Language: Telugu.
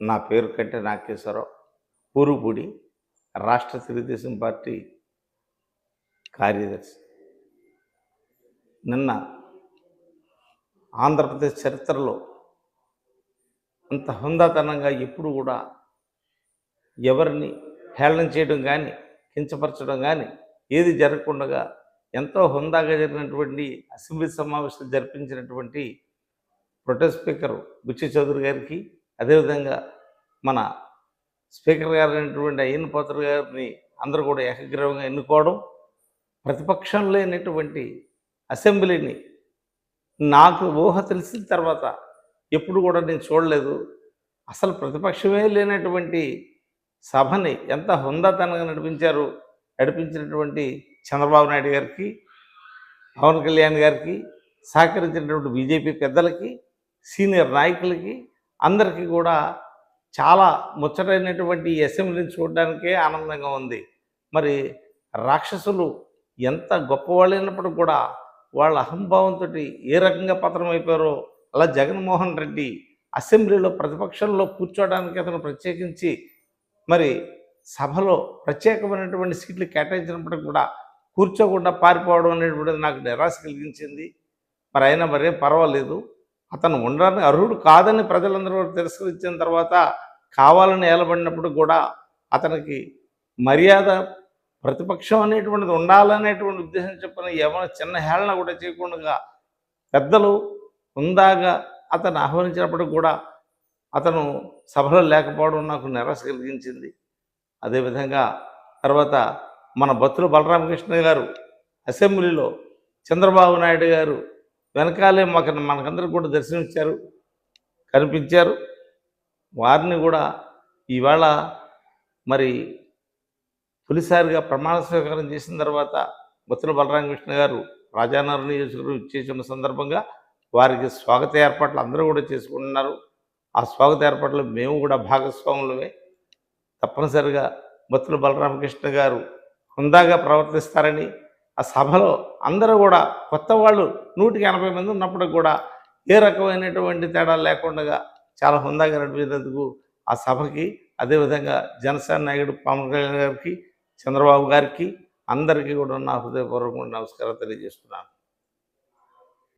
నా పేరు కంటే నాగేశ్వరరావు, పూరుపూడి, రాష్ట్ర తెలుగుదేశం పార్టీ కార్యదర్శి. నిన్న ఆంధ్రప్రదేశ్ చరిత్రలో అంత హుందాతనంగా ఎప్పుడు కూడా ఎవరిని హేళన చేయడం కానీ, కించపరచడం కానీ ఏది జరగకుండా ఎంతో హుందాగా జరిగినటువంటి అసెంబ్లీ సమావేశాలు జరిపించినటువంటి ప్రొటెస్ట్ స్పీకర్ బుచ్చి చౌదరి గారికి, అదేవిధంగా మన స్పీకర్ గారు అయినటువంటి అయ్యన్న పాత్రుడు గారిని అందరూ కూడా ఏకగ్రీవంగా ఎన్నుకోవడం, ప్రతిపక్షం లేనటువంటి అసెంబ్లీని నాకు ఊహ తెలిసిన తర్వాత ఎప్పుడు కూడా నేను చూడలేదు. అసలు ప్రతిపక్షమే లేనటువంటి సభని ఎంత హుందాతనంగా నడిపించినటువంటి చంద్రబాబు నాయుడు గారికి, పవన్ కళ్యాణ్ గారికి, సహకరించినటువంటి బీజేపీ పెద్దలకి, సీనియర్ నాయకులకి అందరికీ కూడా చాలా ముచ్చటైనటువంటి ఈ అసెంబ్లీని చూడడానికే ఆనందంగా ఉంది. మరి రాక్షసులు ఎంత గొప్పవాళ్ళైనప్పుడు కూడా వాళ్ళ అహంభావంతో ఏ రకంగా పతనమైపోయారో, అలా జగన్మోహన్ రెడ్డి అసెంబ్లీలో ప్రతిపక్షంలో కూర్చోవడానికి అతను ప్రత్యేకించి మరి సభలో ప్రత్యేకమైనటువంటి సీట్లు కేటాయించినప్పటికి కూడా కూర్చోకుండా పారిపోవడం అనేటువంటిది నాకు నిరాశ కలిగించింది. మరి అయినా మరేం పర్వాలేదు, అతను ఉండడానికి అర్హుడు కాదని ప్రజలందరూ తిరస్కరించిన తర్వాత కావాలని ఏలబడినప్పుడు కూడా అతనికి మర్యాద, ప్రతిపక్షం అనేటువంటిది ఉండాలనేటువంటి ఉద్దేశం చెప్పిన ఏమైనా చిన్న హేళన కూడా చేయకుండా పెద్దలు హుందాగా అతను ఆహ్వానించినప్పటికి కూడా అతను సభలో లేకపోవడం నాకు నిరాశ కలిగించింది. అదేవిధంగా తర్వాత మన బత్తుల బలరామకృష్ణ గారు అసెంబ్లీలో చంద్రబాబు నాయుడు గారు వెనకాలే మనకందరికి కూడా దర్శనమిచ్చారు, కనిపించారు. వారిని కూడా ఇవాళ మరి తొలిసారిగా ప్రమాణ స్వీకారం చేసిన తర్వాత బత్తుల బలరామకృష్ణ గారు రాజానగరం నియోజకవర్గం ఇచ్చేసిన సందర్భంగా వారికి స్వాగత ఏర్పాట్లు అందరూ కూడా చేసుకుంటున్నారు. ఆ స్వాగత ఏర్పాట్లు మేము కూడా భాగస్వాములమే. తప్పనిసరిగా బత్తుల బలరామకృష్ణ గారు హుందాగా ప్రవర్తిస్తారని, ఆ సభలో అందరూ కూడా కొత్త వాళ్ళు 180 మంది ఉన్నప్పటికి కూడా ఏ రకమైనటువంటి తేడా లేకుండా చాలా హుందాగా నడిపేందుకు ఆ సభకి, అదేవిధంగా జనసేన నాయకుడు పవన్ కళ్యాణ్ గారికి, చంద్రబాబు గారికి అందరికీ కూడా నా హృదయపూర్వక నమస్కారం తెలియజేస్తున్నాను.